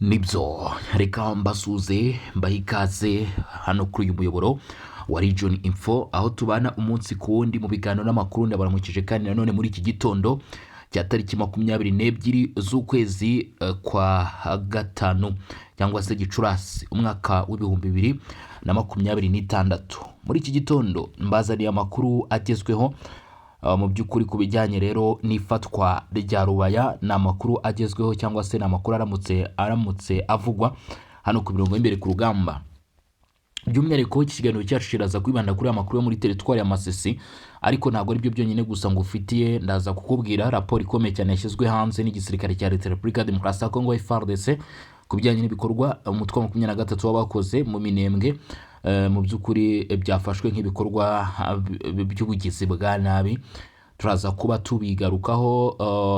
Nibyo reka mbasuze mbaha ikaze hano kuri uyu muyoboro wa Region Info aho tubana umunsi ku wundi mu biganiro n'amakuru ndabaramukije kandi nanone muri iki gitondo cya tariki 22 z'ukwezi kwa gatanu cyangwa se Gicurasi umwaka w'ibihumbi 2026. Muri iki gitondo mbazaniye amakuru agezweho mu by'ukuri ku bijyanye rero n'ifatwa rya Rubaya. Ni amakuru agezweho cyangwa se ni amakuru aramutse avugwa hano ku mirongo y'imbere ku rugamba. By'umwihariko iki kiganiro cyacu kiraza kwibanda kuri amakuru yo muri teritwari ya Masisi, ariko ntabwo ari byo byonyine gusa ngo ufitiye. Ndaza kukubwira raporo ikomeye cyane yashyizwe hanze n'igisirikare cya Leta Repubulika ya Demokarasi ya Kongo FARDC ku bijyanye n'ibikorwa umutwe wa 23 w'abakoze mu Minembwe. Mu by'ukuri byafashwe nk'ibikorwa by'ubugizi bwa nabi. Turaza kuba tubigarukaho.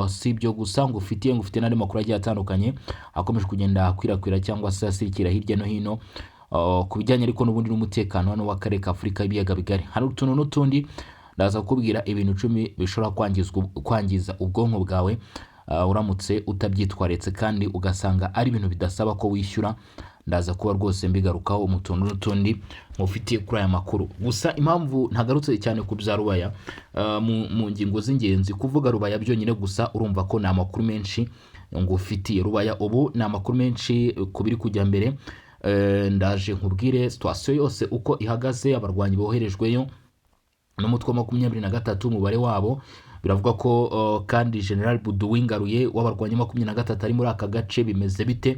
Si ibyo gusa ngo ufite n'andi makuru agiye atandukanye akomeje kugenda akwirakwira cyangwa se asirikira hirya no hino ku bijyanye ariko n'ubundi n'umutekano hano w'akarere ka Afurika y'ibiyaga bigari. Hari utuntu n'utundi ndaza kukubwira ibintu 10 bishobora kwangiza ubwonko bwawe uramutse utabyitwaretse kandi ugasanga ari ibintu bidasaba ko wishyura. Ndaza kuba rwose mbigarukaho umutuntu n'utundi mufitiye kuri aya makuru. Gusa impamvu ntagarutse cyane ku bya Rubaya mu ngingo z'ingenzi, kuvuga Rubaya byonyine gusa urumva ko ni amakuru menshi ngo ufitiye. Rubaya ubu ni amakuru menshi kubiri kujya mbere. Ndaje nkubwire situation yose uko ihagaze, abarwanyi boherejweyo n'umutwe wa 23 umubare wabo biravuga ko kandi General Buduwi Ngaruye w'abarwanyi 23 ari muri aka gace. Bimeze bite?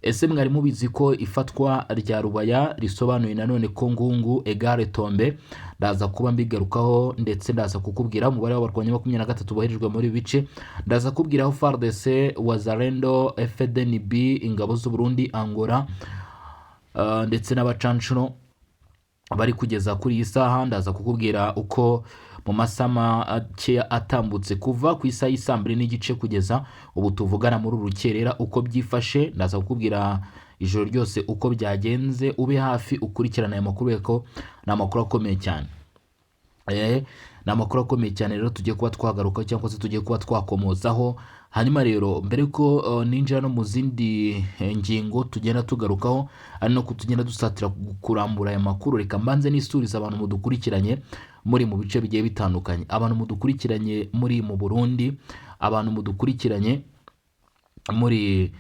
Ese mwari mubizi ko ifatwa rya Rubaya risobanuye nanone ko Ngungu Egare Tombe? Ndaza kuba mbigarukaho ndetse ndaza kukubwira umubare w'abarwanyi 23 boherejwe muri bice. Ndaza kubwiraho FARDC, Wazalendo, FDNB, ingabo z'u Burundi, Angola ndetse n'abacanshuro bari kugeza kuri iyi saha. Ndaza kukubwira uko mu masama atambutse kuva ku isaha y'isambire n'igice kugeza ubu tuvugana muri urukerera uko byifashe. Ndaza kukubwira ijoro ryose uko byagenze. Ube hafi ukurikirana aya makuru yako, ni amakuru akomeye cyane. Ni amakuru akomeye cyane rero tugiye kuba twagaruka cyangwa se tugiye kuba twakomozaho. Hanyuma rero mbere ko ninjira no mu zindi ngingo tugenda tugarukaho, ari no kutugenda dusatira kurambura aya makuru, reka mbanze n'isuriza abantu mudukurikiranye muri mu bice bigiye bitandukanye. Abantu mudukurikiranye muri mu Burundi, abantu mudukurikiranye muri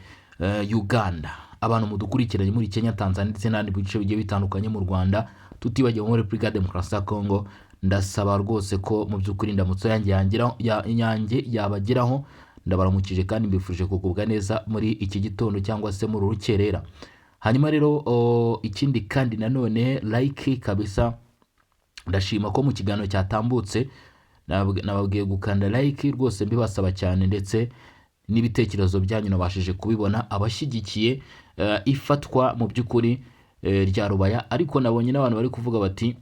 Uganda, abantu mudukurikiranye muri Kenya, Tanzania ndetse n'andi bice bigiye bitandukanye mu Rwanda, tutibagiwe muri Repubulika ya Demokarasi ya Kongo. Ndasaba rwose ko mu by'ukuri ndamutso yanjye yabageraho. Ndabaramukije kandi mbifurije kugubwa neza muri iki gitondo cyangwa se muri urukerera. Hanyuma rero ikindi kandi nanone like kabisa, ndashima ko mu kiganiro cyatambutse nababwiye gukanda like rwose, mbibasaba cyane, ndetse n'ibitekerezo byanyu nabashije kubibona. Abashyigikiye ifatwa mu by'ukuri rya Rubaya, ariko nabonye n'abantu bari kuvuga bati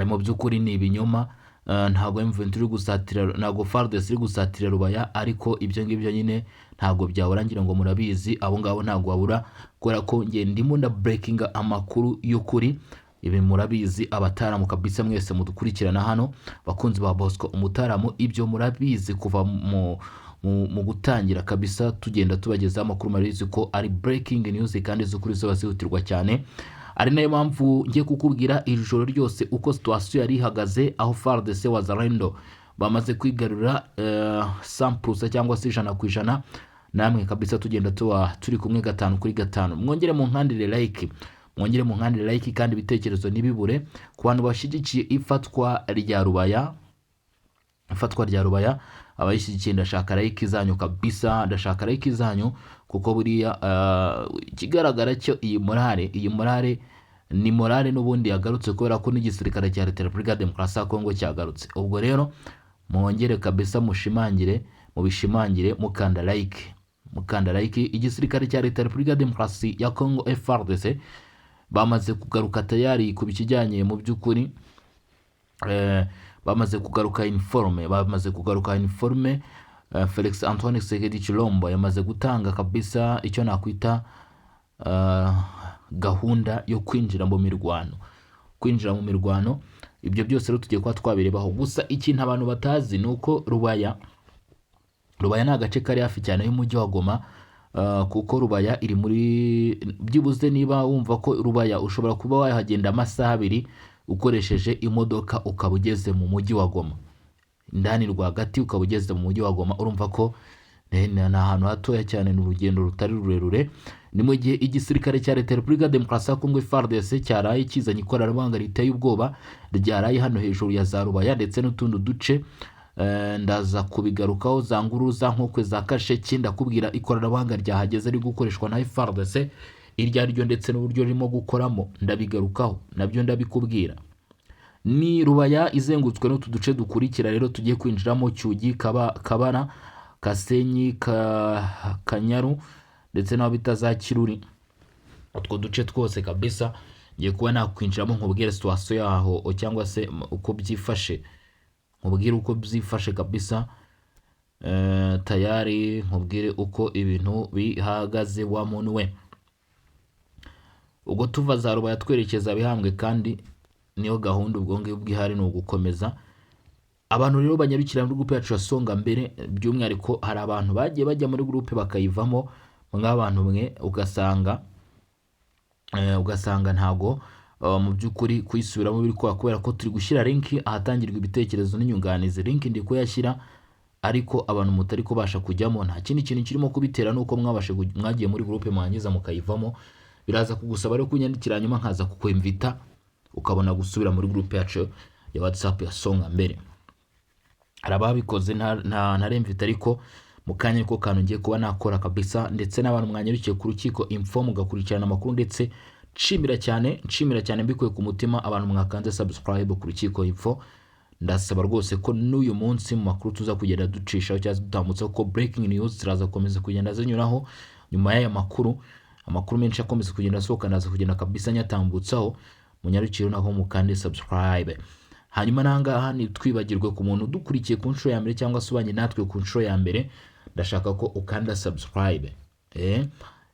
mu by'ukuri ni ibinyoma, ntabwo M23 iri gusatira, ntabwo FARDC iri gusatira Rubaya. Ariko ibyo ngibyo nyine ntabwo byaburangira ngo murabizi, abo ngabo ntabwo babura, kubera ko nge ndimo nda breaking amakuru y'ukuri. Ibi murabizi, abataramu kabisa mwese mudukurikirana hano, bakunzi ba Bosco Umutaramu, ibyo murabizi kuva mu gutangira kabisa tugenda tubagezaho amakuru. Murabizi ko ari breaking news kandi z'ukuri zo zihutirwa cyane. Ari nayo mpamvu ngiye kukubwira ijoro ryose uko situation yari ihagaze, aho FARDC, Wazalendo bamaze kwigarura 100% cyangwa se 100%. Namwe kabisa tugenda turi kumwe 5 kuri 5. Mwongere mu nkandire like kandi ibitekerezo nibibure ku bantu bashyigikiye ifatwa rya Rubaya. Abayishyigikiye ndashaka like zanyu kabisa, ndashaka like zanyu, kuko buriya kigaragara cyo iyi morale ni morale n'ubundi yagarutse, kubera ko n'igisirikare cya Leta Repubulika ya Demokarasi ya Kongo cyagarutse. Ubwo rero mwongere kabisa mubishimangire mukanda like. Igisirikare cya Leta Repubulika ya Demokarasi ya Kongo FARDC bamaze kugaruka tayari ku bikijyanye mu by'ukuri. Bamaze kugaruka informe. Felix Antoine Tshisekedi Tshilombo yamaze gutanga kabisa icyo nakwita gahunda yo kwinjira mu mirwano. Ibyo byose rero tugiye kuba twabirebaho. Gusa ikintu abantu batazi nuko Rubaya ni agace kari hafi cyane y'umujyi wa Goma. kuko Rubaya iri muri byibuze, niba wumva ko Rubaya ushobora kuba wahagenda amasaha 2 ukoresheje imodoka ukaba ugeze mu mujyi wa Goma indani rwagati, ukaba ugeze mu mujyi wa Goma. Urumva ko ni ahantu hatoya cyane, ni urugendo rutari rurerure. Ni mu gihe igisirikare cya Leta ya Repubulika Demokarasi ya Kongo FARDC cyaraye kizanye ikoranabuhanga riteye ubwoba ryaraye hano hejuru ya za Rubaya ndetse n'utundi duce. Ndaza kubigarukaho, za Nguru, za Nkokwe, za Kasheki. Ndakubwira ikoranabuhanga ryahageze ari gukoreshwa na FARDC iryo ari ryo ndetse n'uburyo ririmo gukoramo, ndabigarukaho nabyo ndabikubwira. Ni Rubaya izengutswe n'utu duce dukurikira rero tugiye kwinjiramo: Cyugi, Kabara, Kasenyi, Kanyaru ndetse n'aho bita za Kiruri. Utwo duce twose kabisa ngiye kuba nakwinjiramo nkubwire situation yaho cyangwa se uko byifashe, nkubwire uko byifashe kabisa. Tayari nkubwire uko ibintu bihagaze wa muntu we. Ubwo tuva za Rubaya twerekeza Bihambwe, kandi niyo gahunda ubwo ngibwo ihari, ni ugukomeza. Abantu rero banyarukira muri groupe yacu Songa Mbere, by'umwihariko hari abantu bagiye bajya muri groupe bakayivamo nk'abantu mwe, ugasanga ntago mu by'ukuri kuyisubiramo biri kubera ko turi gushyira link ahatangirwa ibitekerezo n'inyunganizi. Link ndi kuyashyira, ariko abantu mutari kubasha kujyamo nta kindi kintu kirimo kubitera, nuko mwagiye muri groupe mwangiza mukayivamo. Biraza kugusaba rero kunyandikira, nyuma nkaza kukwemvita ukabona gusubira muri groupe yacu ya WhatsApp ya Songa Mbere. Arababikoze ntaremvita, ariko mukanye ko kantu ngiye kuba nakora kabisa. Ndetse n'abantu mwanyarukiye ku rukiko info mugakurikirana amakuru, ndetse nshimira cyane mbikuye ku mutima abantu mwakanze subscribe ku rukiko info. Ndasaba rwose ko n'uyu munsi mu makuru tuza kugenda ducishaho cyangwa dutambutsa ko breaking news ziraza komeza kugenda zinyuraho. Nyuma y'aya amakuru menshi akomeza kugenda asohoka, ndaza kugenda kabisa nyatambutsaho. Munyarukiro naho mukande subscribe. Hanyuma nangaha ni twibagirwe ku muntu dukurikiye ku nshuro ya mbere cyangwa se ubanye natwe ku nshuro ya mbere, ndashaka ko ukanda subscribe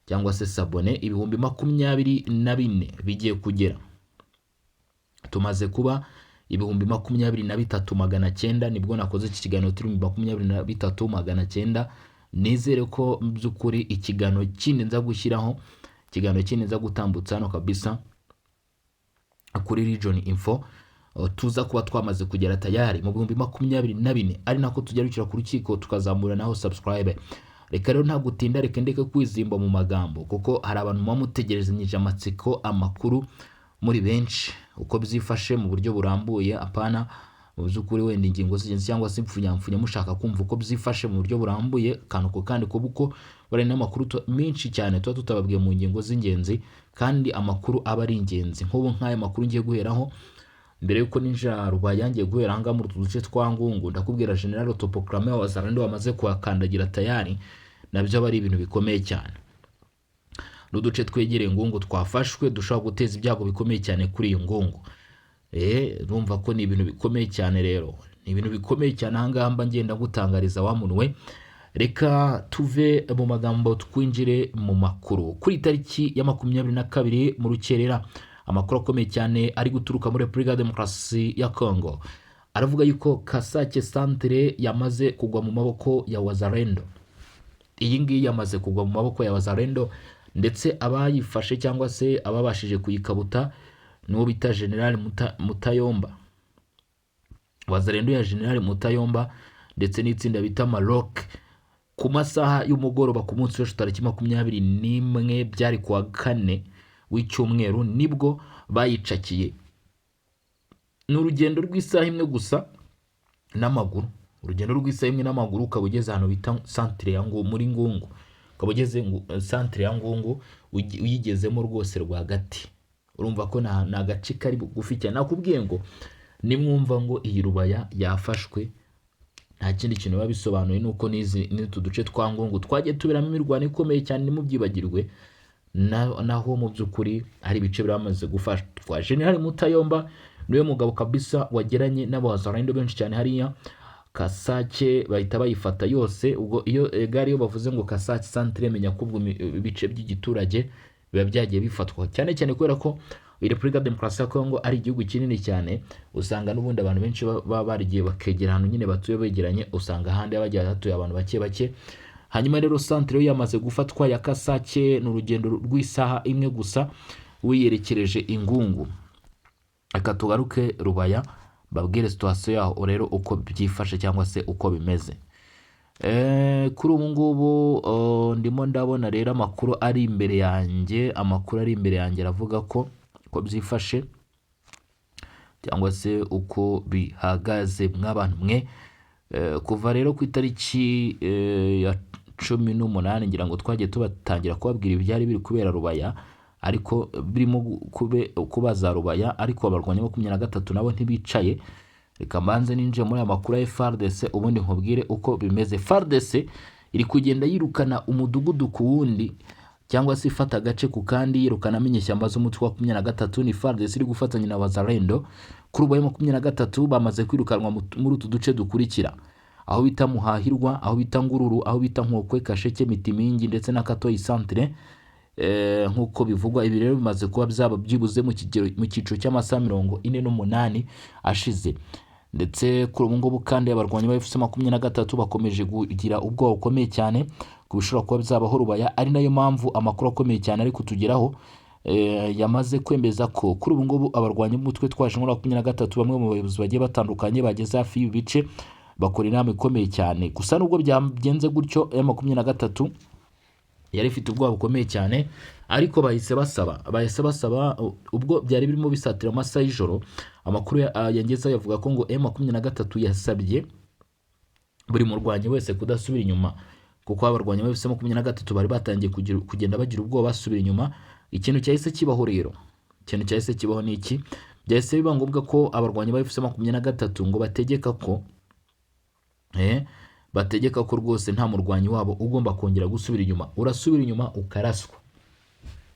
cyangwa se sabone. Ibihumbi 24 bigiye kugera, tumaze kuba ibihumbi 23,900. Nibwo nakoze iki kiganiro turi 23,900. Nizere ko by'ukuri ikiganiro kindi nza gushyiraho, ikiganiro kindi nza gutambutsa hano kabisa kuri Region Info, tuza kuba twamaze kugera tayari mu 24,000, ari nako tugerukira ku rukiko tukazamura naho subscribe. Reka rero nta gutinda, reka ndeke kwizimba mu magambo, kuko hari abantu mutegerezanyije amatsiko amakuru muri benshi uko byifashe mu buryo burambuye. Apana mu by'ukuri wenda ingingo z'ingenzi cyangwa se impfunyamfunya mushaka kumva uko byifashe mu buryo burambuye kanuko, kandi kubuko bari n'amakuru menshi cyane tuba tutababwiye mu ngingo z'ingenzi, kandi amakuru aba ari ingenzi. Nk'ubu nk'aya makuru ngiye guheraho mbere yuko ninjira Rubaya, ngiye guhera hanga muri duce twa Ngungu. Ndakubwira General Topoclame wa Wazalendo wamaze kuhakandagira tayari, nabyo bari ibintu bikomeye cyane. N'uduce twegereye Ngungu twafashwe, dushobora guteza ibyago bikomeye cyane kuri iyi Ngungu. Numva ko ni ibintu bikomeye cyane, rero ni ibintu bikomeye cyane. Ahangaha mba ngenda gutangariza wa muntu we. Reka tuve mu magambo twinjire mu makuru. Kuri tariki ya 22 mu rukerera, amakuru akomeye cyane ari guturuka muri Repubulika Demokarasi ya Kongo aravuga yuko Kasake Centre yamaze kugwa mu maboko ya Wazalendo. Iyi ngiyi yamaze kugwa mu maboko ya Wazalendo, ndetse abayifashe cyangwa se ababashije kuyikabuta n'uwo bita General Mutayomba. Wazalendo ya General Mutayomba ndetse n'itsinda bita Maroc, ku masaha y'umugoroba ku munsi w'ejo tariki 21 byari kuwa 4 w'icyumweru, nibwo bayicakiye. N'urugendo rw'isaha imwe gusa n'amaguru, urugendo rw'isaha imwe n'amaguru ukaba ugeze hano bita centre ya Ngungu, muri Ngungu. Ukaba ugeze centre ya Ngungu, uyigezemo rwose rwagati. Urumva ko na agace kari bugufi cyane. Nakubwiye ngo nimwumva ngo iyi Rubaya yafashwe, nta kindi kintu babisobanuye, nuko n'utu duce twa Ngungu twagiye tuberamo imirwano ikomeye cyane, nimubyibagirwe. Naho mu by'ukuri hari ibice biramaze gufashwa. General Mutayomba niwe mugabo kabisa wageranye n'abazalendo benshi cyane hariya Kasake, bahita bayifata yose. Ubwo iyo gari yo bavuze ngo Kasake Centre, menya kubwo ibice by'igiturage biba byagiye bifatwa cyane cyane, kubera ko Repubulika Demokarasi ya Kongo ari igihugu kinini cyane. Usanga n'ubundi abantu benshi baba barigiye bakegera ahantu nyine batuye begeranye, usanga ahandi bagiye hatuye abantu bake bake. hanyuma rero centre yo yamaze gufatwa ya Kasake ni urugendo rw'isaha imwe gusa wiyerekereje Ingungu. Aka tugaruke Rubaya babwire situation yaho rero uko byifashe cyangwa se uko bimeze. Kuri ubu ngubu ndimo ndabona rero amakuru ari imbere yanjye aravuga ko byifashe cyangwa se uko bihagaze mw'abantu mwe. Kuva rero ku itariki ya 18 ngira ngo twagiye tubatangira kubabwira ibyari biri kubera Rubaya, ariko birimo kubaza Rubaya, ariko abarwanya 23 nabo ntibicaye. Reka mbanze ninje muri amakuru ya FARDC ubundi nkubwire uko bimeze. FARDC iri kugenda yirukana umudugudu ku wundi cyangwa se ifata agace ku kandi yirukana amenyeshyamba z'umutwe wa 23. Ni FARDC iri gufatanya na Wazalendo. Kuri Rubaya 23 bamaze kwirukanwa muri utu duce dukurikira: aho bita Muhahirwa, aho bita Ngururu, aho bita Nkokwe, Kasheke, Mitimingi ndetse na Katoyi centre. Nkuko bivugwa ibi rero bimaze kuba byaba byibuze mu cyiciro cy'amasaha 48 ashize. Ndetse kuri ubu ngubu kandi abarwanyi ba FC23 bakomeje kugira ubwoba bukomeye cyane kubishobora kuba byabaho Rubaya, ari nayo mpamvu amakuru akomeye cyane ari kutugeraho yamaze kwemeza ko kuri ubu ngubu abarwanyi b'umutwe twaje muri 23 bamwe mu bayobozi bagiye batandukanye bageze hafi y'ibice bakora inama ikomeye cyane. Gusa nubwo byagenze gutyo ya 23 yari ifite ubwoba bukomeye cyane, ariko bahise basaba ubwo byari birimo bisatira amasaha y'ijoro. Amakuru yangeza yavuga ko ngo M23 yasabye buri murwanyi wese kudasubira inyuma, kuko abarwanyi ba FC23 bari batangiye kugenda bagira ubwoba basubira inyuma. Ikintu cyahise kibaho rero, ni iki? Byahise biba ngombwa ko abarwanyi ba FC23 ngo bategeka ko rwose nta murwanyi wabo ugomba kongera gusubira inyuma. Urasubira inyuma ukaraswa,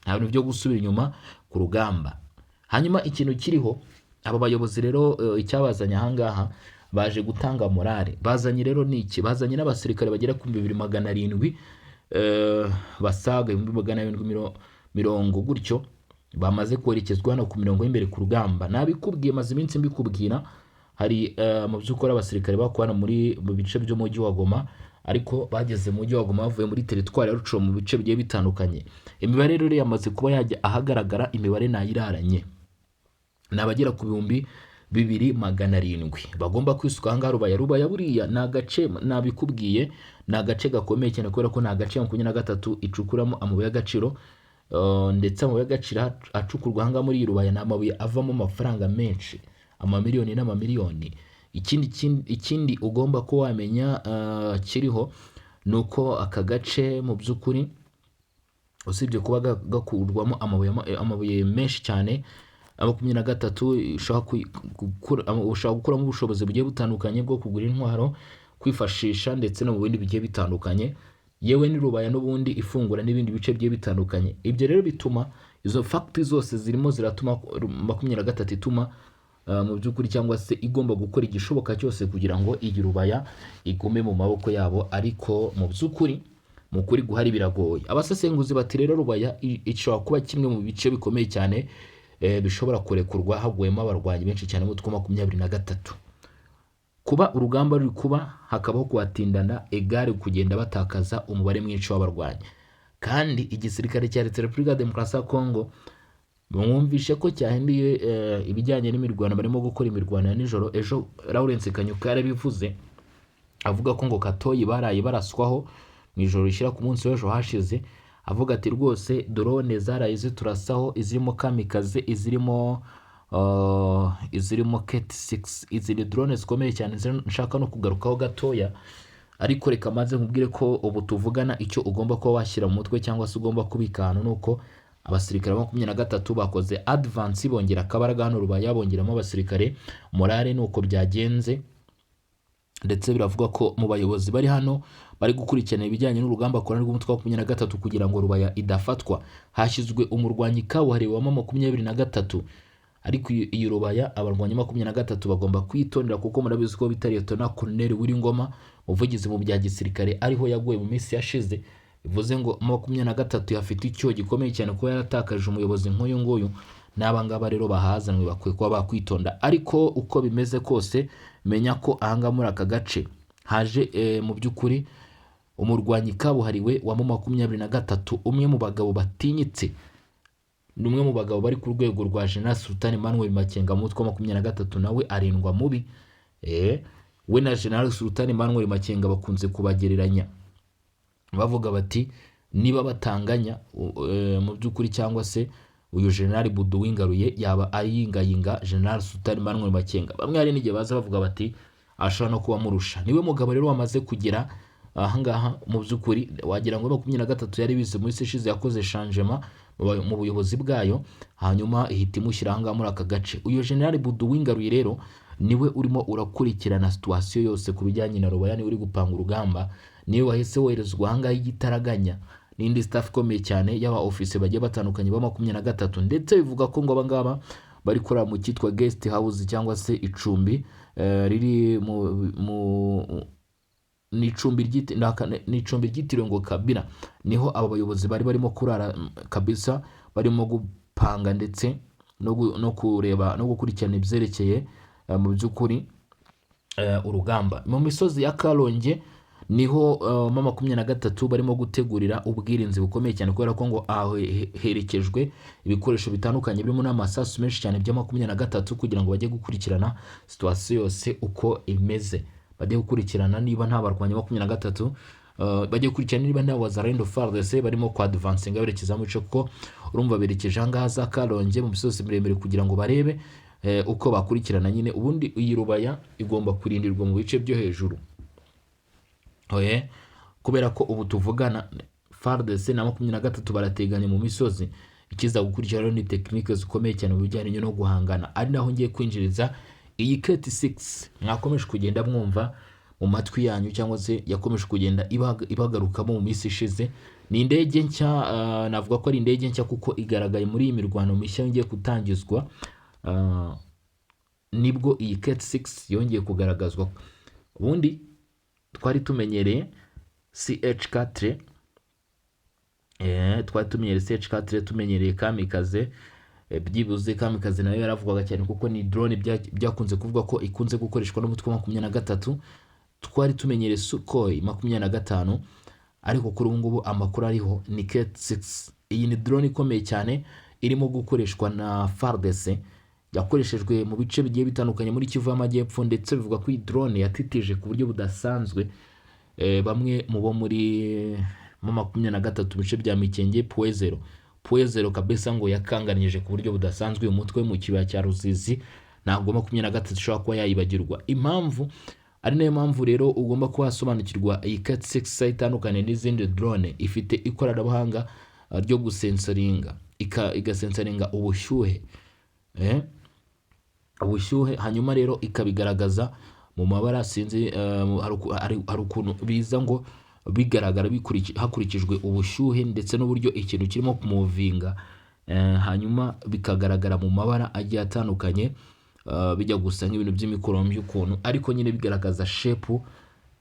nta bintu byo gusubira inyuma ku rugamba. Hanyuma ikintu kiriho, aba bayobozi rero icyabazanye ahangaha baje gutanga morale. Bazanye rero niki? Bazanye n'abasirikare bagera ku 2700 basaga 2700 gutyo bamaze kwerekezwa no ku mirongo y'imbere ku rugamba. Nabikubwiye maze iminsi mbikubwira, hari mu byukora abasirikare bakwana mu bice by'umujyi wa Goma, ariko bageze mu mujyi wa Goma bavuye muri territoire ya Rucuro mu bice bigiye bitandukanye. Imibare rero yamaze kuba yajya ahagaragara, imibare nayiraranye nabagera ku 2700 bagomba kwisuka ngaho Rubaya. Rubaya buriya nagace nabikubwiye, nagace gakomeye cyane kubera ko nagace 23 icukuramo amabuye y'agaciro, ndetse amabuye y'agaciro acukurwa hanga muri Rubaya n'amabuye avamo amafaranga menshi, amamiliyoni n'amamiliyoni. Ikindi ugomba ko wamenya kiriho nuko aka gace mu byukuri usibye kuba gakurwamo amabuye menshi cyane, 23 ushaka gukuramo ubushobozi bugiye butandukanye bwo kugura intwaro, kwifashisha ndetse no mu bindi bigiye bitandukanye. Yewe ni Rubaya n'ubundi ifungura n'ibindi bice bigiye bitandukanye. Ibyo rero bituma izo factory zose zirimo ziratuma 23 ituma mu byukuri cyangwa se igomba gukora igishoboka cyose kugira ngo iyi Rubaya igume mu maboko yabo, ariko mu byukuri mu kuri guhari biragoye. Abasesenguzi bati rero Rubaya ishobora kuba kimwe mu bice bikomeye cyane bishobora kurekurwa haguyemo abarwanyi benshi cyane mu 23. Kuba urugamba ruri kuba hakabaho kuhatindana egare kugenda batakaza umubare mwinshi w'abarwanyi. Kandi igisirikare cya Repubulika ya Demokarasi ya Kongo mwumvishe ko cyahinduye ibijyanye n'imirwano, barimo gukora imirwano ya nijoro. Ejo Lawrence Kanyuka yarabivuze avuga ko ngo Katoyi baraye baraswaho mu ijoro rishyira ku munsi w'ejo hashize, avuga ati rwose drone zaraye ziturasaho, izirimo kamikaze, izirimo Ket6, iziri drone zikomeye cyane. Nshaka no kugarukaho gatoya, ariko reka maze nkubwire ko ubu tuvugana icyo ugomba kuba washyira mu mutwe cyangwa se ugomba kubika ahantu, nuko abasirikare ba 23 bakoze advance bongera akabaraga hano Rubaya, bongeramo abasirikare morale. Nuko byagenze, ndetse biravuga ko mu bayobozi bari hano bari gukurikirana ibijyanye n'urugamba korana rw'umutwe wa 23 kugira ngo Rubaya idafatwa. Hashyizwe umurwanyi kabuhariwe wa 23, ariko iyi Rubaya abarwanyi 23 bagomba kwitondera, kuko murabizi ko bitari Lieutenant Colonel Wiringoma umuvugizi mu bya gisirikare ariho yaguye mu minsi yashize. Bivuze ngo 23 yafite icyo gikomeye cyane ko yaratakaje umuyobozi nk'uyu nguyu. N'abangaba rero bahazanwe bakwiye kuba bakwitonda. Ariko uko bimeze kose menya ko ahanga muri aka gace haje mu byukuri umurwanyi kabuhariwe wa M23, umwe mu bagabo batinyitse, ni umwe mu bagabo bari ku rwego rwa General Sultan Emmanuel Makenga mu mutwe wa 23, nawe arindwa mubi. We na General Sultan Emmanuel Makenga bakunze kubagereranya bavuga bati niba batanganya mu by'ukuri cyangwa se uyu General Budu Wingaruye yaba ari yingayinga General Sultan Emmanuel Makenga. Bamwe hari n'igihe baza bavuga bati ashobora no kuba murusha. Niwe mugabo rero wamaze kugera ahangaha mu by'ukuri wagira ngo 23 yari bize muri seshize yakoze changement mu buyobozi bwayo, hanyuma ihita imushyira ahangaha muri aka gace. Uyu General Budu Wingaruye rero niwe urimo urakurikirana situation yose ku bijyanye na Rubaya, niwe uri gupanga urugamba, niwe wahise woherezwa ahangaha igitaraganya n'indi staff ikomeye cyane y'aba office bagiye batandukanye ba 23, ndetse bivuga ko ngo abangaba bari kurara mu cyitwa guest house cyangwa se icumbi riri mu n'icumbi ryitiriwe ngo Kabila, niho aba bayobozi bari barimo kurara kabisa, barimo gupanga ndetse no kureba no gukurikirana ibyerekeye mu by'ukuri urugamba. Mu misozi ya Karonge niho M23 barimo gutegurira ubwirinzi bukomeye cyane, kubera ko ngo herekejwe ibikoresho bitandukanye birimo n'amasasu menshi cyane bya M23 kugira ngo bajye gukurikirana situation yose uko imeze, bajye gukurikirana niba nta barwanya 23, bajye gukurikirana niba nta wazarendo FARDC barimo kwa advancing berekeza mu bice, kuko urumva berekeje ahangaha za Karonge mu misozi miremire kugira ngo barebe uko bakurikirana nyine. Ubundi iyi Rubaya igomba kurindirwa mu bice byo hejuru, kubera ko ubu tuvugana FARDC na 23 barateganya mu misozi. Ikiza gukurikirana ni technique zikomeye cyane mu bijyanye no guhangana, ari naho ngiye kwinjiriza iyi KT6 mwakomeje kugenda mwumva mu matwi yanyu, cyangwa se yakomeje kugenda ibagarukamo mu minsi ishize. Ni indege nshya, navuga ko ari indege nshya kuko igaragaye muri iyi mirwano mishya ngiye kutangizwa. Nibwo iyi KT6 yongeye kugaragazwa. Ubundi twari tumenyereye CH4, twari tumenyereye CH4, tumenyereye Kamikaze. Byibuze Kamikaze nayo yaravugaga cyane kuko ni drone byakunze kuvuga ko ikunze gukoreshwa n'umutwe wa 23. Twari tumenyereye Sukhoi 25, ariko kuri ubu ngubu amakuru ariho ni KT6. Iyi ni drone ikomeye cyane irimo gukoreshwa na FARDC, yakoreshejwe mu bice bigiye bitandukanye muri Kivu y'Amajyepfo, ndetse bivuga ko iyi drone yatitije ku buryo budasanzwe bamwe mu bo muri M23 bice bya Mikenge Puezero kabisa, ngo yakanganije ku buryo budasanzwe umutwe mu kibaya cya Ruzizi. Ntabwo 23 ishobora kuba yayibagirwa. Impamvu ari nayo mpamvu rero ugomba kuba wasobanukirwa iyi KT6 itandukanye n'izindi drone, ifite ikoranabuhanga ryo gusensoringa, igasensoringa ubushyuhe ubushyuhe, hanyuma rero ikabigaragaza mu mabara sinzi hari ukuntu biza ngo bigaragara hakurikijwe ubushyuhe ndetse n'uburyo ikintu kirimo kumuvinga, hanyuma bikagaragara mu mabara agiye atandukanye, bijya gusa nk'ibintu by'imikorombe y'ukuntu, ariko nyine bigaragaza shape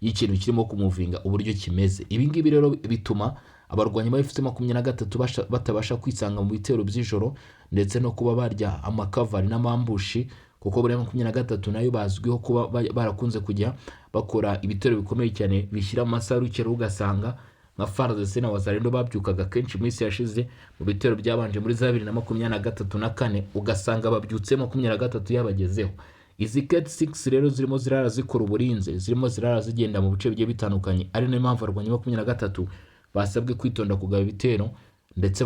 y'ikintu kirimo kumuvinga uburyo kimeze. Ibi ngibi rero bituma abarwanyi bafite 23 batabasha kwisanga mu bitero by'ijoro ndetse no kuba barya amakavari n'amambushi, kuko buri 23 nayo bazwiho kuba barakunze kujya bakora ibitero bikomeye cyane bishyira amasarukero, ugasanga nka FARDC na wazarendo babyukaga kenshi iminsi yashize mu bitero byabanje muri 2023 na 4, ugasanga babyutse 23 yabagezeho. Izi KT6 rero zirimo zirara zikora uburinze, zirimo zirara zigenda mu bice bigiye bitandukanye, ari nayo mpamvu abarwanyi 23 basabwe kwitonda kugaba ibitero, ndetse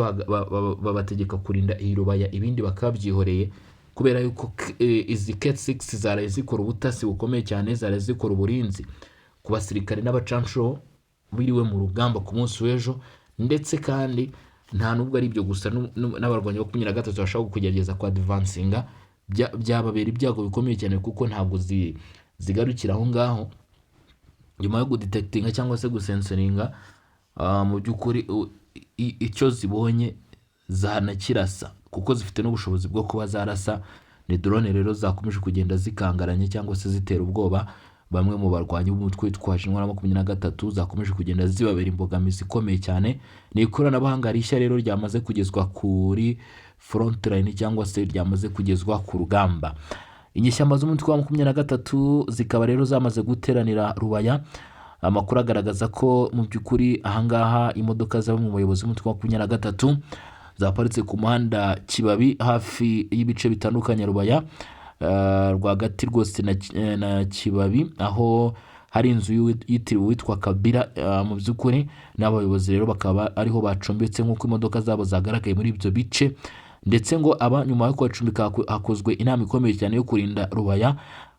babategeka kurinda iyi Rubaya, ibindi bakabyihoreye, kubera yuko izi KT6 zaraye zikora ubutasi bukomeye cyane, zaraye zikora uburinzi ku basirikare n'abacanshuro biriwe mu rugamba ku munsi w'ejo. Ndetse kandi nta nubwo ari ibyo gusa, n'abarwanyi 23 bashaka kugerageza kwa advancinga, byababera ibyago bikomeye cyane, kuko ntabwo zigarukira aho ngaho. Nyuma yo gudetectinga cyangwa se gusensoringa, mu by'ukuri icyo zibonye zanakirasa, kuko zifite n'ubushobozi bwo kuba zarasa. Ni drone rero zakomeje kugenda zikangaranye cyangwa se zitera ubwoba bamwe mu barwanyi b'umutwe witwaje intwaro 23, zakomeje kugenda zibabera imbogamizi ikomeye cyane. Ni ikoranabuhanga rishya rero ryamaze kugezwa kuri front line cyangwa se ryamaze kugezwa ku rugamba. Inyeshyamba z'umutwe wa 23 zikaba rero zamaze guteranira Rubaya amakuru agaragaza ko mu by'ukuri ahangaha imodoka za bamwe mu bayobozi b'umutwe wa 23 zaparitse ku muhanda Kibabi hafi y'ibice bitandukanye Rubaya rwagati rwose na Kibabi, aho hari inzu yitiriwe witwa Kabila. Mu by'ukuri n'abayobozi rero bakaba ariho bacumbitse nk'uko imodoka zabo zagaragaye muri ibyo bice, ndetse ngo aba nyuma yo kubacumbika hakozwe inama ikomeye cyane yo kurinda Rubaya.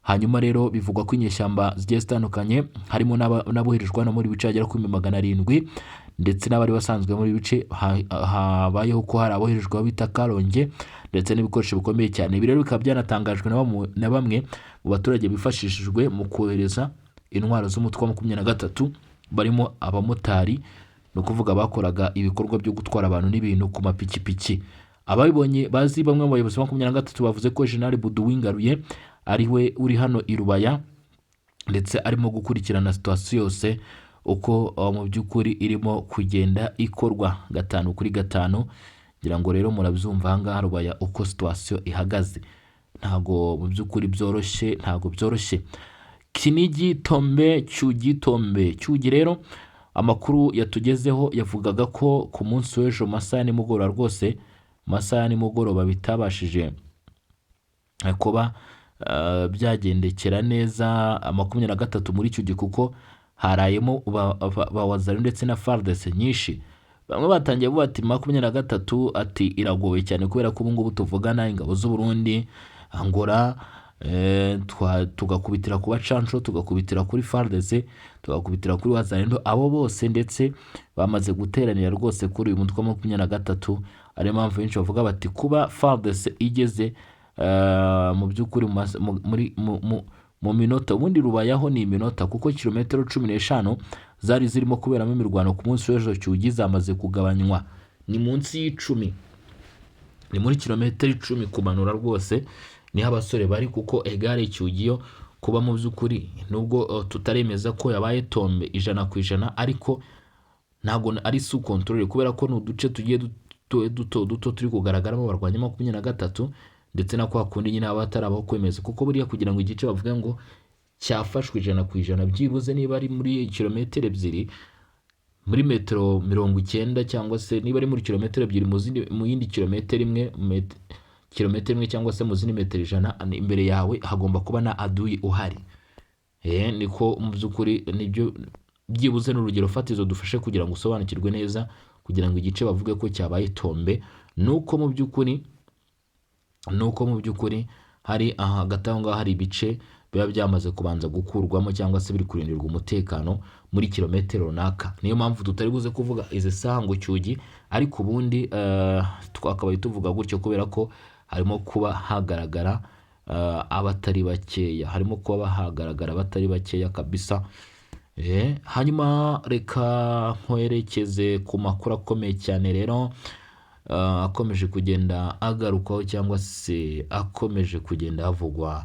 Hanyuma rero bivugwa ko inyeshyamba zigiye zitandukanye harimo n'aboherejwe no muri bice agera kuri 700 ndetse n'abari basanzwe muri bice habayeho ko hari aboherejwe bita Karonge ndetse n'ibikoresho bikomeye cyane. Ibi rero bikaba byanatangajwe na bamwe mu baturage bifashishijwe mu kohereza intwaro z'umutwe wa 23 barimo abamotari, no kuvuga bakoraga ibikorwa byo gutwara abantu n'ibintu ku mapikipiki. Ababibonye bazi bamwe mu bayobozi ba 23 bavuze ko General Buduwi Ngaruye ariwe uri hano i Rubaya ndetse arimo gukurikirana situation yose uko mu by'ukuri irimo kugenda ikorwa 5 kuri 5. ngira ngo rero murabyumva ahangaha Rubaya uko situation ihagaze, ntago mu by'ukuri byoroshye, ntago byoroshye. Kinigi Tombe Cyugi rero amakuru yatugezeho yavugaga ko ku munsi w'ejo masaha nimugoroba rwose masaha nimugoroba bitabashije kuba byagendekera neza 23 muri Cyugi kuko harayemo bawazari ndetse na FARDC nyinshi. Bamwe batangiye bati 23 ati iragowe cyane kubera ko ubungubu tuvugana ingabo z'u Burundi Angola tugakubitira ku bacanco, tugakubitira kuri FARDC, tugakubitira kuri wazarendo, abo bose ndetse bamaze guteranira rwose kuri uyu mutwe wa 23. ari mpamvu benshi bavuga bati kuba FARDC igeze mu by'ukuri mu minota, ubundi Rubayaho ni iminota kuko kilometero 15 zari zirimo kuberamo imirwano ku munsi w'ejo Cyugi zamaze kugabanywa ni munsi y'10, ni muri kilometero 10 kumanura rwose niho abasore bari, kuko egare Cyugiyo kuba mu by'ukuri nubwo tutaremeza ko yabaye tombe 100%, ariko ntago ari sous contrôle kubera ko n'uduce tugiye duto turi kugaragaramo abarwanya 23 ndetse na kwa kundi nyine abatarabaho kwemeza, kuko buriya kugira ngo igice bavuga ngo cyafashwe 100% byibuze niba ari muri kilometero 2 muri metero 90 cyangwa se niba ari muri kilometero 2 mu yindi kilometero 1 kilometero 1 cyangwa se mu zindi metero 100 imbere yawe hagomba kuba na aduyi uhari. Niko mu by'ukuri nibyo byibuze n'urugero fatizo dufashe kugira ngo usobanukirwe neza, kugira ngo igice bavuge ko cyabaye tombe nuko mu by'ukuri hari hagati aho ngaho hari ibice biba byamaze kubanza gukurwamo cyangwa se biri kurindirwa umutekano muri kilometero runaka. Niyo mpamvu tutari buze kuvuga izi saha ngo Cyugi, ariko ubundi twakabaye tuvuga gutyo kubera ko harimo kuba hagaragara abatari bakeya, harimo kuba hagaragara abatari bakeya kabisa. Hanyuma reka nkwerekeze ku makuru akomeye cyane rero akomeje kugenda agarukaho cyangwa se akomeje kugenda havugwa.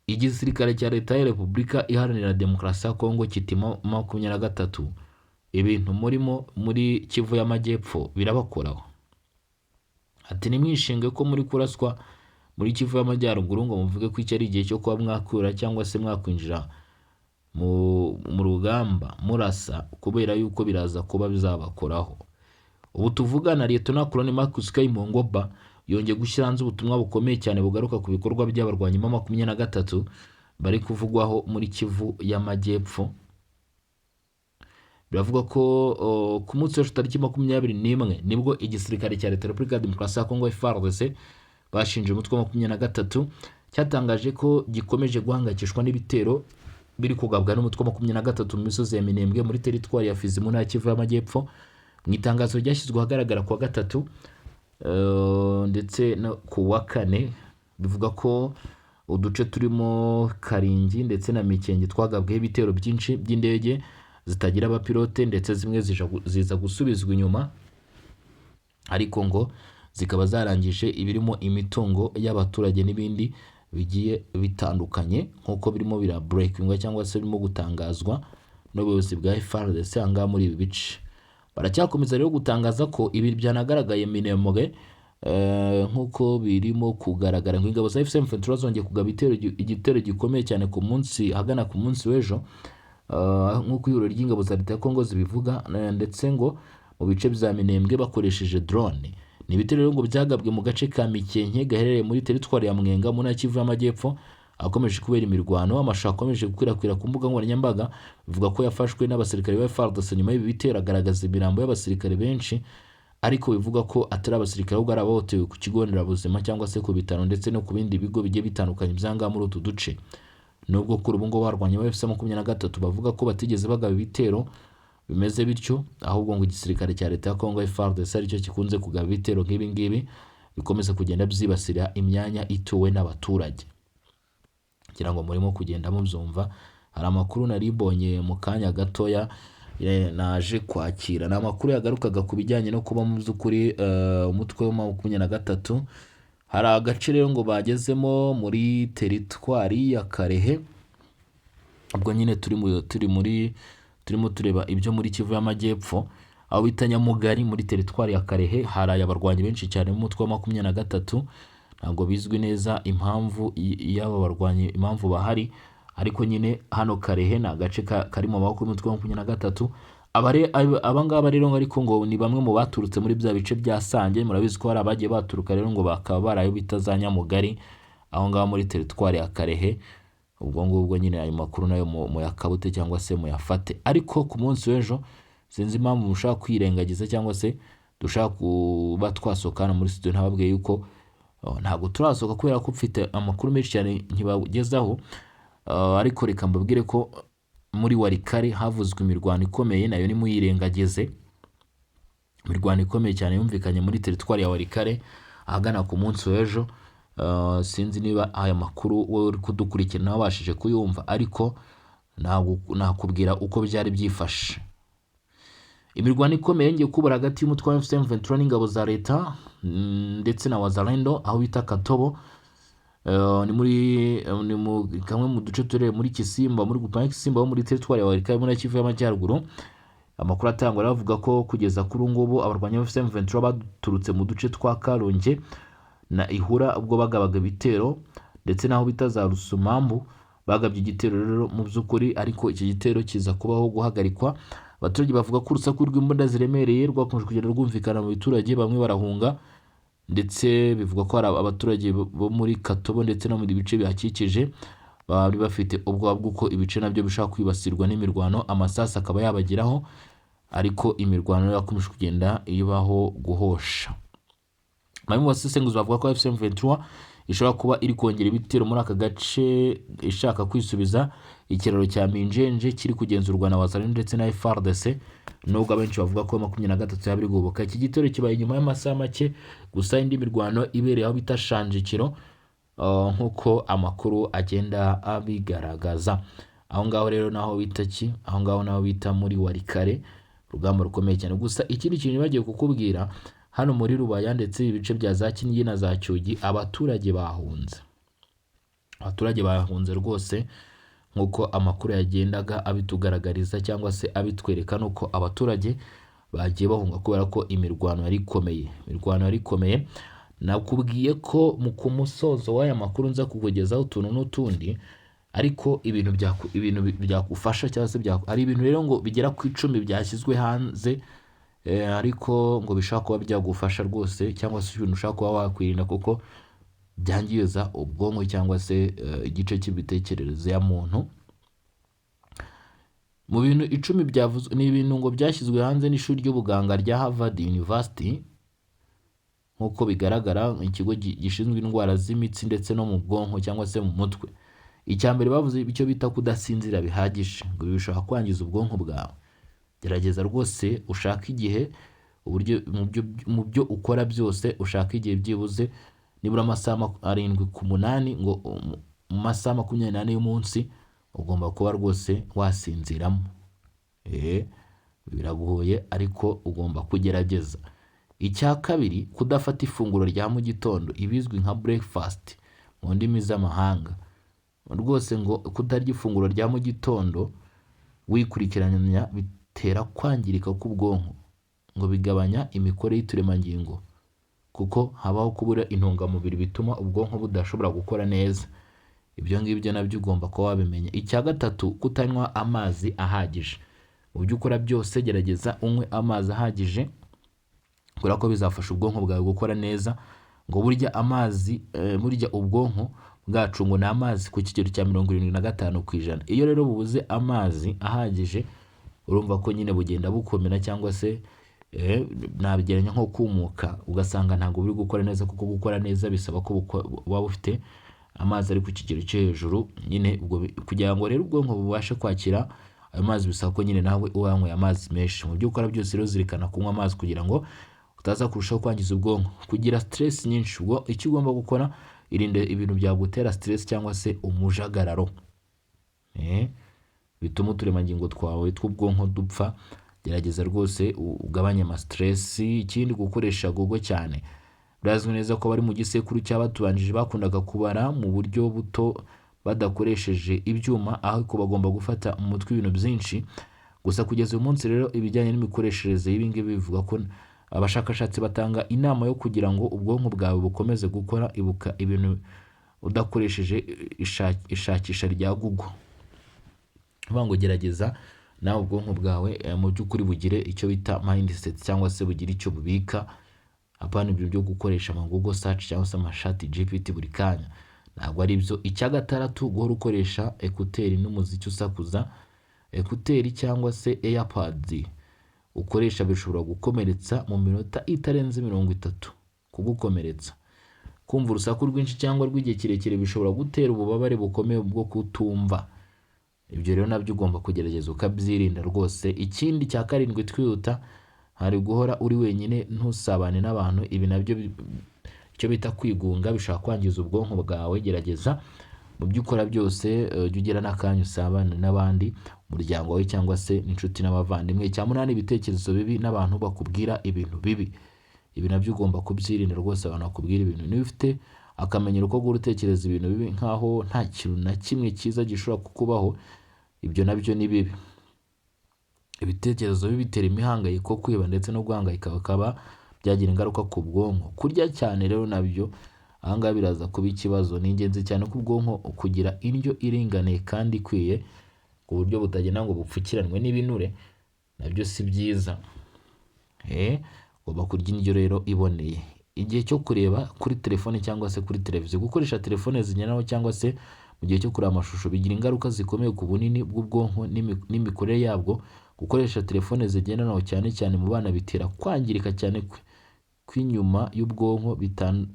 Igisirikare cya leta ya Repubulika Iharanira Demokarasi ya Kongo kitima 23 ibintu muri Kivu y'Amajyepfo birabakoraho. Ati nimwishinge ko muri kuraswa muri Kivu y'Amajyaruguru ngo muvuge ko iki ari igihe cyo kuba mwakura cyangwa se mwakwinjira mu rugamba murasa, kubera yuko biraza kuba bizabakoraho. Ubu tuvugana Lieutenant Colonel Marcus Kaymongoba yongeye gushyira hanze ubutumwa bukomeye cyane bugaruka ku bikorwa by'abarwanyi 23 bari kuvugwaho muri Kivu y'Amajyepfo. Biravuga ko ku munsi wa tariki 21 nibwo igisirikare cya leta ya Repubulika ya Demokarasi ya Kongo FARDC bashinje umutwe wa 23 cyatangaje ko gikomeje guhangayikishwa n'ibitero biri kugabwa n'umutwe wa 23 mu misozi ya Minembwe muri teritwari ya Fizi mu ntara ya Kivu y'Amajyepfo. Mu itangazo ryashyizwe ahagaragara kuwa 3 ndetse no kuwa 4 bivuga ko uduce turimo Karingi ndetse na Mikenge twagabweho ibitero byinshi by'indege zitagira abapilote ndetse zimwe ziza gusubizwa inyuma, ariko ngo zikaba zarangije ibirimo imitungo y'abaturage n'ibindi bigiye bitandukanye nk'uko birimo breakingwa cyangwa se birimo gutangazwa n'ubuyobozi bwa FARDC anga muri ibi bice. Baracyakomeza rero gutangaza ko ibi byanagaragaye Minembwe nk'uko birimo kugaragara ngo ingabo za FCM23 zongeye kugaba igitero gikomeye cyane ku munsi hagana ku munsi w'ejo nk'uko ihuriro ry'ingabo za leta ya Kongo zibivuga, ndetse ngo mu bice bya Minembwe bakoresheje drone. Ni ibitero rero ngo byagabwe mu gace ka Mikenke gaherereye muri teritwari ya Mwenga mu ntara y'Kivu y'Amajyepfo, akomeje kubera imirwano. Amashusho akomeje gukwirakwira ku mbuga nkoranyambaga bivuga ko yafashwe n'abasirikare ba FARDC nyuma y'ibi bitero, agaragaza imirambo y'abasirikare benshi, ariko bivuga ko atari abasirikare ahubwo ari abahotewe ku kigo nderabuzima cyangwa se ku bitaro ndetse no ku bindi bigo bigiye bitandukanye byanga muri utu duce. Nubwo kuri ubu ngubu barwanya ba FC23 bavuga ko batigeze bagaba ibitero bimeze bityo, ahubwo ngo igisirikare cya leta ya Kongo FARDC aricyo kikunze kugaba ibitero nk'ibi ngibi bikomeza kugenda byibasira imyanya ituwe n'abaturage. Kugira ngo murimo kugenda mubyumva, hari amakuru naribonye mu kanya gatoya naje kwakira. Ni amakuru yagarukaga ku bijyanye no kuba mu by'ukuri umutwe wa 23 hari agace rero ngo bagezemo muri teritwari ya Karehe. Ubwo nyine turimo tureba ibyo muri Kivu y'Amajyepfo, aho bita Nyamugari muri teritwari ya Karehe hari abarwanyi benshi cyane mu mutwe wa 23. Ntabwo bizwi neza impamvu y'aba barwanyi impamvu bahari, ariko nyine hano Karehe na agace kari mu maboko y'umutwe wa 23. Abangaba rero ariko ngo ni bamwe mu baturutse muri bya bice bya Sange. Murabizi ko hari abagiye baturuka rero ngo bakaba barayo bita za Nyamugari aho ngaho muri teritwari ya Karehe. Ubwo ngubwo nyine ayo makuru nayo mu yakabute cyangwa se mu yafate. Ariko ku munsi w'ejo sinzi impamvu mushaka kwirengagiza cyangwa se dushaka kuba twasokana muri studio ntababwiye yuko ntabwo turasoka kubera ko mfite amakuru menshi cyane ntibagezaho. Ariko reka mbabwire ko muri Warikare havuzwe imirwano ikomeye, nayo ni muyirengagize. Imirwano ikomeye cyane yumvikanye muri teritwari ya Warikare ahagana ku munsi w'ejo. Sinzi niba aya makuru wowe uri kudukurikirana wabashije kuyumva, ariko nakubwira uko byari byifashe. Imirwano ikomeye ngiye kubura hagati y'umutwe wa FC23 n'ingabo za leta ndetse na Wazalendo aho bita Katobo. Ni mu kamwe mu duce turere muri Kisimba, muri gupanga Kisimba ho muri teritwari ya Warikare muri Kivu y'Amajyaruguru. Amakuru atangwa aravuga ko kugeza kuri ngubu abarwanyi ba FC23 baturutse mu duce twa Karonge na Ihura ubwo bagabaga ibitero, ndetse naho bita za Rusumambu bagabye igitero rero mu by'ukuri, ariko iki gitero kiza kubaho guhagarikwa. Abaturage bavuga ko urusaku rw'imbunda ziremereye rwakomeje kugenda rwumvikana mu biturage, bamwe barahunga, ndetse bivuga ko hari abaturage bo muri Katobo ndetse no mu bice bihakikije bari bafite ubwoba bw'uko ibice nabyo bishaka kwibasirwa n'imirwano, amasasa akaba yabageraho, ariko imirwano yakomeje kugenda ibaho guhosha. Bamwe mu basesenguzi bavuga ko FC23 ishobora kuba iri kongera ibitero muri aka gace ishaka kwisubiza ikiraro cya Minjenje kiri kugenzurwa na Wazalendo ndetse na FARDC, nubwo abenshi bavuga ko 23 yabiri gubuka. Iki gitero kibaye nyuma y'amasaha make gusa indi mirwano ibereye aho bita Shanjikiro, nkuko amakuru agenda abigaragaza. Aho ngaho rero naho bita aho ngaho naho bita muri Warikare, rugamba rukomeye cyane. Gusa ikindi kintu bagiye kukubwira, hano muri Rubaya ndetse ibice bya za Kinigi na za Cyugi abaturage bahunze rwose, nkuko amakuru yagendaga abitugaragariza cyangwa se abitwereka, nuko abaturage bagiye bahunga kubera ko imirwano yari ikomeye. Nakubwiye ko mu kumusozo w'aya makuru nza kukugezaho utuntu n'utundi, ariko ibintu byakufasha cyangwa se ari ibintu rero ngo bigera ku 10 byashyizwe hanze, ariko ngo bishaka kuba byagufasha rwose, cyangwa se ibintu ushaka kuba wakwirinda kuko byangiza ubwonko cyangwa se igice cy'ibitekerezo ya muntu. Mu bintu 10 byavuzwe ni ibintu ngo byashyizwe hanze n'ishuri ry'ubuganga rya Harvard University, nkuko bigaragara ikigo gishinzwe indwara z'imitsi ndetse no mu bwonko cyangwa se mu mutwe. Icyambere bavuze icyo bita kudasinzira bihagije, ngo bishobora kwangiza ubwonko bwawe. Gerageza rwose ushaka igihe uburyo mu byo ukora byose, ushaka igihe byibuze nibura amasaha 7 ku 8, ngo mu masaha 24 y'umunsi ugomba kuba rwose wasinziramo. Biragoye ariko ugomba kugerageza. Icya kabiri, kudafata ifunguro rya mu gitondo, ibizwi nka breakfast mu ndimi z'amahanga. Rwose ngo kutarya ifunguro rya mu gitondo wikurikiranya bitera kwangirika k'ubwonko, ngo bigabanya imikorere y'uturemangingo kuko habaho kubura intungamubiri bituma ubwonko budashobora gukora neza. ibyo ngibyo nabyo ugomba kuba wabimenya. Icya gatatu, kutanywa amazi ahagije. Mu byo ukora byose gerageza unywe amazi ahagije, kubera ko bizafasha ubwonko bwawe gukora neza. Ngo burya amazi burya ubwonko bwacu ngo ni amazi ku kigero cya 75%. Iyo rero bubuze amazi ahagije, urumva ko nyine bugenda bukomera, cyangwa se nabigeranya nko kumuka, ugasanga ntabwo buri gukora neza, kuko gukora neza bisaba ko waba ufite amazi ari ku kigero cyo hejuru. Nyine ubwo kugira ngo rero ubwonko bubashe kwakira ayo mazi bisaba ko nyine nawe uyanyweye amazi menshi. Mu byo ukora byose rero zirikana kunywa amazi kugira ngo utaza kurushaho kwangiza ubwonko, kugira stress nyinshi. Ubwo icyo ugomba gukora, irinde ibintu byagutera stress cyangwa se umujagararo, bituma uturemangingo twawe tw'ubwonko dupfa. Gerageza rwose ugabanye ama stress. Ikindi, gukoresha Google cyane. Birazwi neza ko bari mu gisekuru cy'abatubanjije bakundaga kubara mu buryo buto badakoresheje ibyuma, aho ko bagomba gufata mu mutwe ibintu byinshi. Gusa kugeza uyu munsi rero ibijyanye n'imikoreshereze y'ibi ngibi bivuga ko abashakashatsi batanga inama yo kugira ngo ubwonko bwawe bukomeze gukora, ibuka ibintu udakoresheje ishakisha rya Google. Ngo gerageza nawe ubwonko bwawe mu by'ukuri bugire icyo bita mindset, cyangwa se bugire icyo bubika, apana ibyo byo gukoresha ama Google search cyangwa se ama chat GPT buri kanya, ntabwo ari byo. Icya gatandatu, guhora ukoresha ekuteri n'umuziki usakuza. Ekuteri cyangwa se AirPods ukoresha bishobora gukomeretsa mu minota itarenze 30, kugukomeretsa. Kumva urusaku rwinshi cyangwa rw'igihe kirekire bishobora gutera ububabare bukomeye bwo kutumva. Ibyo rero nabyo ugomba kugerageza ukabyirinda rwose. Ikindi, cya karindwi, twihuta, hari guhora uri wenyine ntusabane n'abantu. Ibi nabyo icyo bita kwigunga bishaka kwangiza ubwonko bwawe. Gerageza mu byo ukora byose ujye ugira n'akanya usabane n'abandi, umuryango wawe cyangwa se n'inshuti n'abavandimwe. Icya munani, ibitekerezo bibi n'abantu bakubwira ibintu bibi. Ibi nabyo ugomba kubyirinda rwose, abantu bakubwira ibintu. Niba ufite akamenyero ko gutekereza ibintu bibi nkaho nta kintu na kimwe cyiza gishobora kukubaho, ibyo nabyo ni bibi. Ibitekerezo bibi bitera imihangayiko, kwiba ndetse no guhangayika bakaba byagira ingaruka ku bwonko. Kurya cyane rero nabyo ahangaha biraza kuba ikibazo. Ni ingenzi cyane ku bwonko kugira indyo iringaniye kandi ikwiye, ku buryo butagenda ngo bupfukiranwe n'ibinure, nabyo si byiza. Ugomba kurya indyo rero iboneye. Igihe cyo kureba kuri telefone cyangwa se kuri televiziyo, gukoresha telefone zigendanwa cyangwa se mu gihe cyo kureba amashusho bigira ingaruka zikomeye ku bunini bw'ubwonko n'imikorere yabwo. Gukoresha telefone zigendanwa cyane cyane mu bana bitera kwangirika cyane kw'inyuma y'ubwonko,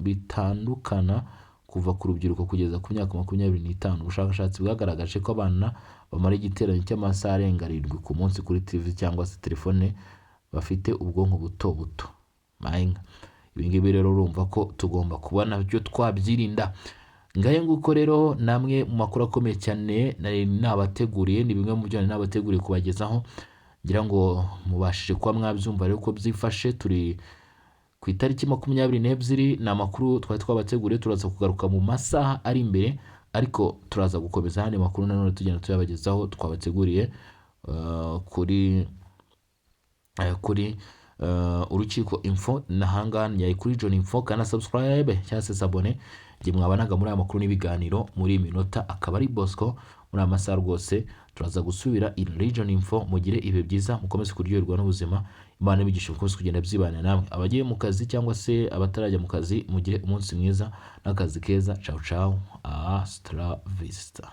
bitandukana kuva ku rubyiruko kugeza ku myaka 25. Ubushakashatsi bwagaragaje ko abana bamara igiteranyo cy'amasaha arenga 7 ku munsi kuri TV cyangwa se telefone bafite ubwonko buto buto. Ibi ngibi rero urumva ko tugomba kubona byo twabyirinda. Ngaye nguko rero namwe mu makuru akomeye cyane nabateguriye, ni bimwe mu byo nabateguriye kubagezaho, ngira ngo mubashije kuba mwabyumva rero ko byifashe. Turi ku itariki 22, ni amakuru twari twabateguriye. Turaza kugaruka mu masaha ari imbere, ariko turaza gukomeza handi makuru nanone tugenda tuyabagezaho twabateguriye kuri urukiko info. Nahangana yayi kuri John Info, kana subscribe cyangwa se abone, ngiye mwabanaga muri aya makuru n'ibiganiro muri iminota. Akaba ari Bosco muri amasaha rwose. Turaza gusubira in Region Info. Mugire ibe byiza, mukomeze kuryoherwa n'ubuzima. Imana ibigisha mukomeze kugenda byibana namwe. Abagiye mu kazi cyangwa se abatarajya mu kazi, mugire umunsi mwiza n'akazi keza. Ciao ciao, hasta la vista.